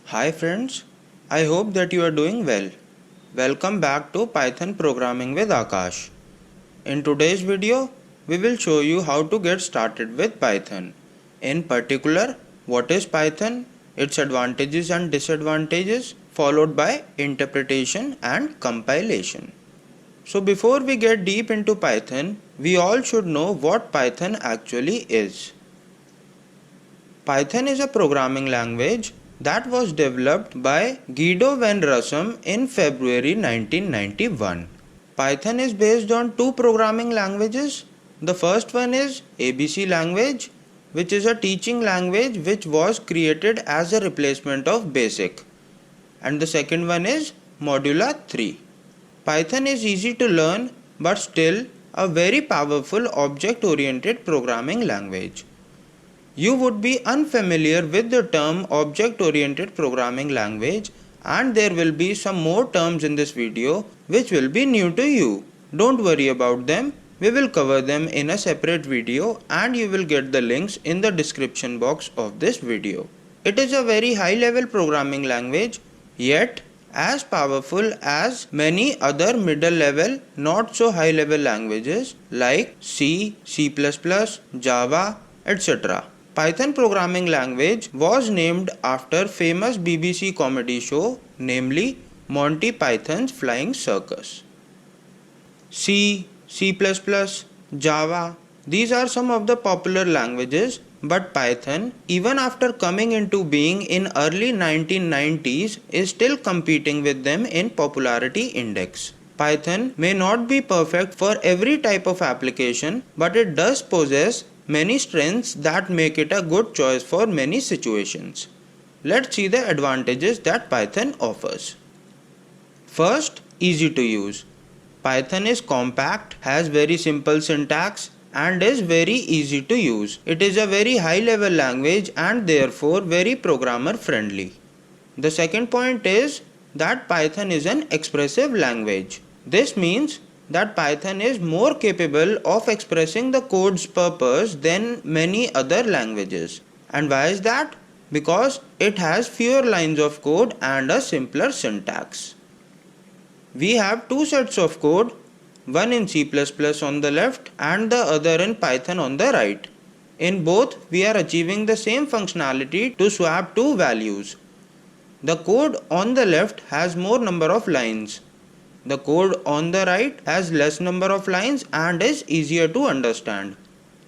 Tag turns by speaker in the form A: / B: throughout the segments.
A: Hi friends, I hope that you are doing well. Welcome back to Python Programming with Akash. In today's video, we will show you how to get started with Python. In particular, what is Python, its advantages and disadvantages, followed by interpretation and compilation. So before we get deep into Python, we all should know what Python actually is. Python is a programming language that was developed by Guido van Rossum in February 1991. Python is based on two programming languages. The first one is ABC language, which is a teaching language which was created as a replacement of BASIC. And the second one is Modula 3. Python is easy to learn but still a very powerful object-oriented programming language. You would be unfamiliar with the term object-oriented programming language, and there will be some more terms in this video which will be new to you. Don't worry about them, we will cover them in a separate video and you will get the links in the description box of this video. It is a very high level programming language, yet as powerful as many other middle level, not so high level languages like C, C++, Java, etc. Python programming language was named after famous BBC comedy show, namely Monty Python's Flying Circus. C, C++, Java, these are some of the popular languages, but Python, even after coming into being in early 1990s, is still competing with them in popularity index. Python may not be perfect for every type of application, but it does possess many strengths that make it a good choice for many situations. Let's see the advantages that Python offers. First, easy to use. Python is compact, has very simple syntax, and is very easy to use. It is a very high level language and therefore very programmer friendly. The second point is that Python is an expressive language. This means that Python is more capable of expressing the code's purpose than many other languages. And why is that? Because it has fewer lines of code and a simpler syntax. We have two sets of code, one in C++ on the left and the other in Python on the right. In both, we are achieving the same functionality to swap two values. The code on the left has more number of lines. The code on the right has less number of lines and is easier to understand.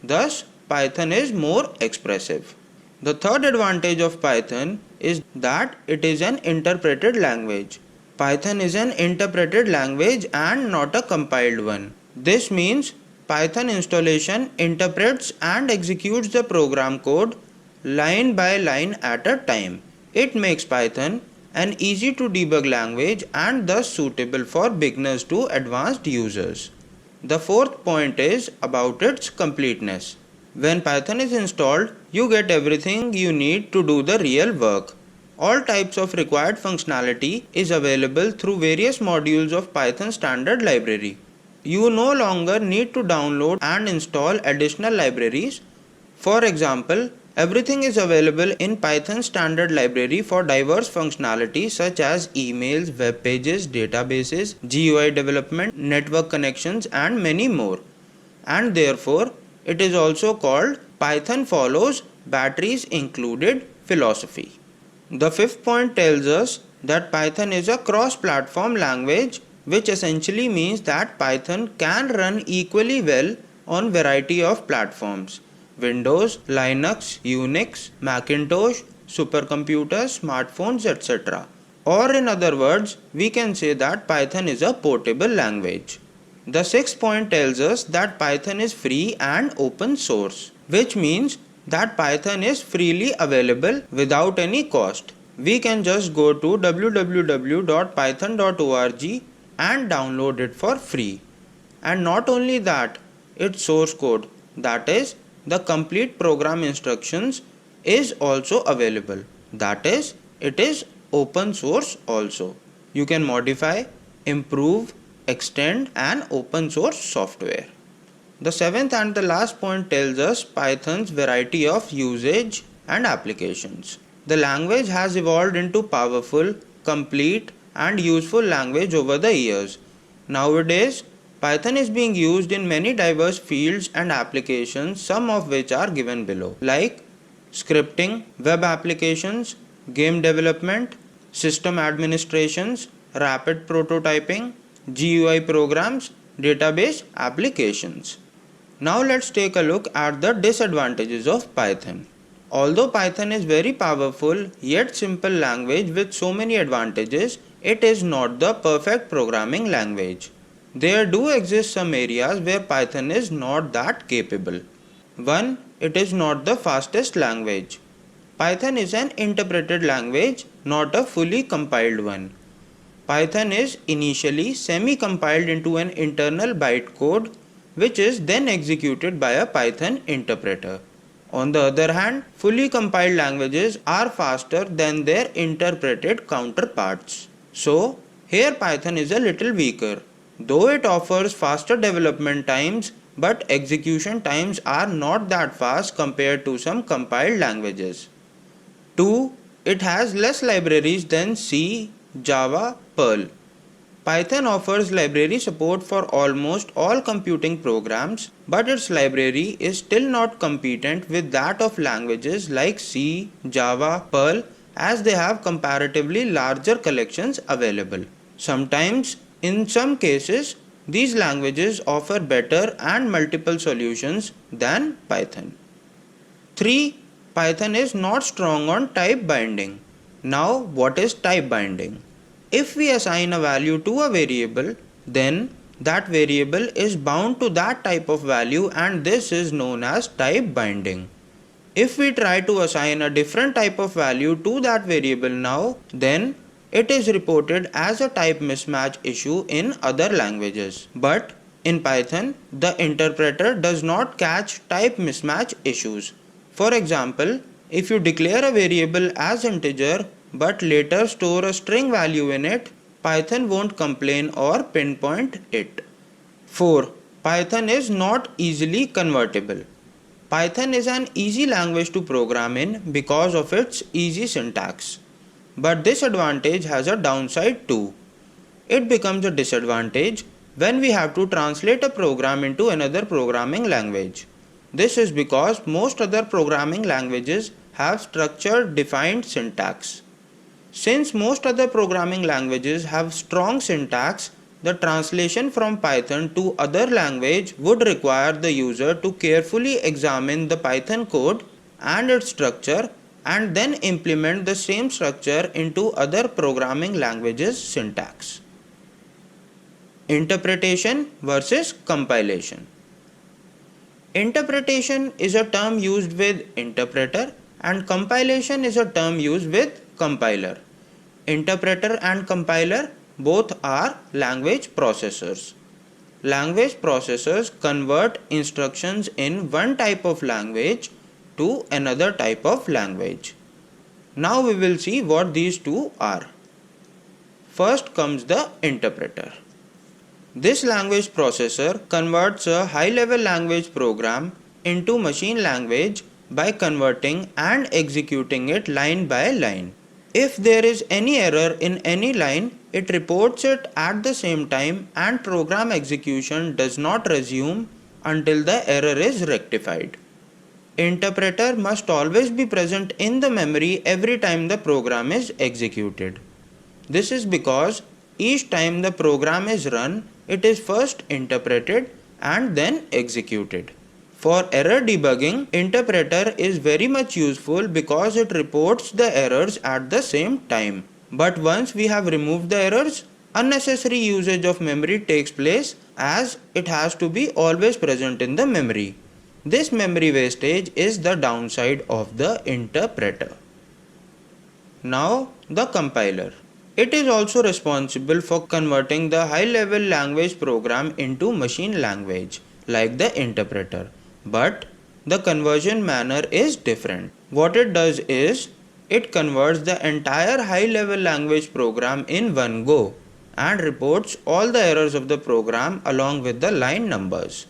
A: Thus, Python is more expressive. The third advantage of Python is that it is an interpreted language. Python is an interpreted language and not a compiled one. This means Python installation interprets and executes the program code line by line at a time. It makes Python an easy to debug language and thus suitable for beginners to advanced users. The fourth point is about its completeness. When Python is installed, you get everything you need to do the real work. All types of required functionality is available through various modules of Python standard library. You no longer need to download and install additional libraries. For example, everything is available in Python standard library for diverse functionality such as emails, web pages, databases, GUI development, network connections and many more. And therefore, it is also called Python follows batteries included philosophy. The fifth point tells us that Python is a cross-platform language, which essentially means that Python can run equally well on variety of platforms. Windows, Linux, Unix, Macintosh, supercomputers, smartphones, etc. Or in other words, we can say that Python is a portable language. The sixth point tells us that Python is free and open source, which means that Python is freely available without any cost. We can just go to www.python.org and download it for free. And not only that, its source code, that is, the complete program instructions, is also available. That is, it is open source also. You can modify, improve, extend and open source software. The seventh and the last point tells us Python's variety of usage and applications. The language has evolved into powerful, complete, and useful language over the years. Nowadays, Python is being used in many diverse fields and applications, some of which are given below, like scripting, web applications, game development, system administrations, rapid prototyping, GUI programs, database applications. Now let's take a look at the disadvantages of Python. Although Python is very powerful yet simple language with so many advantages, it is not the perfect programming language. There do exist some areas where Python is not that capable. 1. It is not the fastest language. Python is an interpreted language, not a fully compiled one. Python is initially semi-compiled into an internal bytecode which is then executed by a Python interpreter. On the other hand, fully compiled languages are faster than their interpreted counterparts. So, here Python is a little weaker. Though it offers faster development times, but execution times are not that fast compared to some compiled languages. 2. It has less libraries than C, Java, Perl. Python offers library support for almost all computing programs, but its library is still not competent with that of languages like C, Java, Perl, as they have comparatively larger collections available. Sometimes, in some cases, these languages offer better and multiple solutions than Python. 3. Python is not strong on type binding. Now, what is type binding? If we assign a value to a variable, then that variable is bound to that type of value, and this is known as type binding. If we try to assign a different type of value to that variable now, then it is reported as a type mismatch issue in other languages. But in Python, the interpreter does not catch type mismatch issues. For example, if you declare a variable as integer but later store a string value in it, Python won't complain or pinpoint it. 4. Python is not easily convertible. Python is an easy language to program in because of its easy syntax. But this advantage has a downside too. It becomes a disadvantage when we have to translate a program into another programming language. This is because most other programming languages have structured defined syntax. Since most other programming languages have strong syntax, the translation from Python to other language would require the user to carefully examine the Python code and its structure and then implement the same structure into other programming languages' syntax. Interpretation versus compilation. Interpretation is a term used with interpreter and compilation is a term used with compiler. Interpreter and compiler both are language processors. Language processors convert instructions in one type of language to another type of language. Now we will see what these two are. First comes the interpreter. This language processor converts a high-level language program into machine language by converting and executing it line by line. If there is any error in any line, it reports it at the same time and program execution does not resume until the error is rectified. Interpreter must always be present in the memory every time the program is executed. This is because each time the program is run, it is first interpreted and then executed. For error debugging, interpreter is very much useful because it reports the errors at the same time. But once we have removed the errors, unnecessary usage of memory takes place as it has to be always present in the memory. This memory wastage is the downside of the interpreter. Now the compiler. It is also responsible for converting the high-level language program into machine language like the interpreter. But the conversion manner is different. What it does is, it converts the entire high-level language program in one go and reports all the errors of the program along with the line numbers.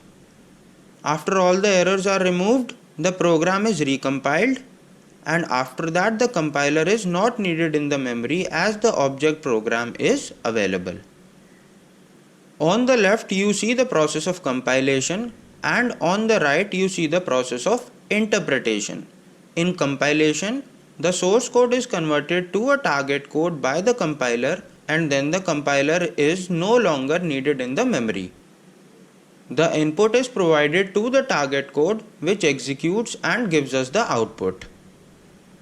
A: After all the errors are removed, the program is recompiled and after that the compiler is not needed in the memory as the object program is available. On the left you see the process of compilation and on the right you see the process of interpretation. In compilation, the source code is converted to a target code by the compiler and then the compiler is no longer needed in the memory. The input is provided to the target code which executes and gives us the output.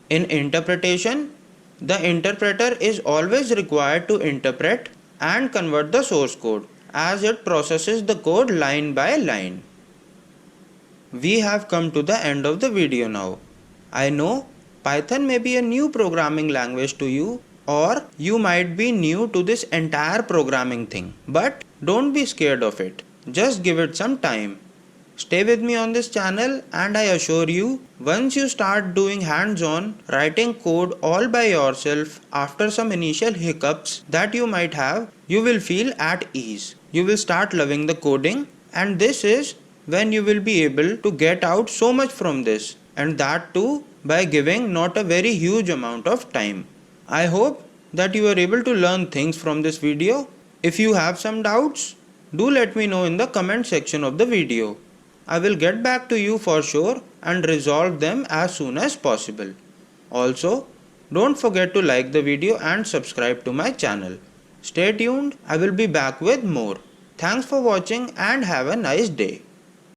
A: In interpretation, the interpreter is always required to interpret and convert the source code as it processes the code line by line. We have come to the end of the video now. I know Python may be a new programming language to you, or you might be new to this entire programming thing. But don't be scared of it. Just give it some time. Stay with me on this channel and I assure you, once you start doing hands-on writing code all by yourself after some initial hiccups that you might have, you will feel at ease. You will start loving the coding, and this is when you will be able to get out so much from this, and that too by giving not a very huge amount of time. I hope that you are able to learn things from this video. If you have some doubts, do let me know in the comment section of the video. I will get back to you for sure and resolve them as soon as possible. Also, don't forget to like the video and subscribe to my channel. Stay tuned, I will be back with more. Thanks for watching and have a nice day.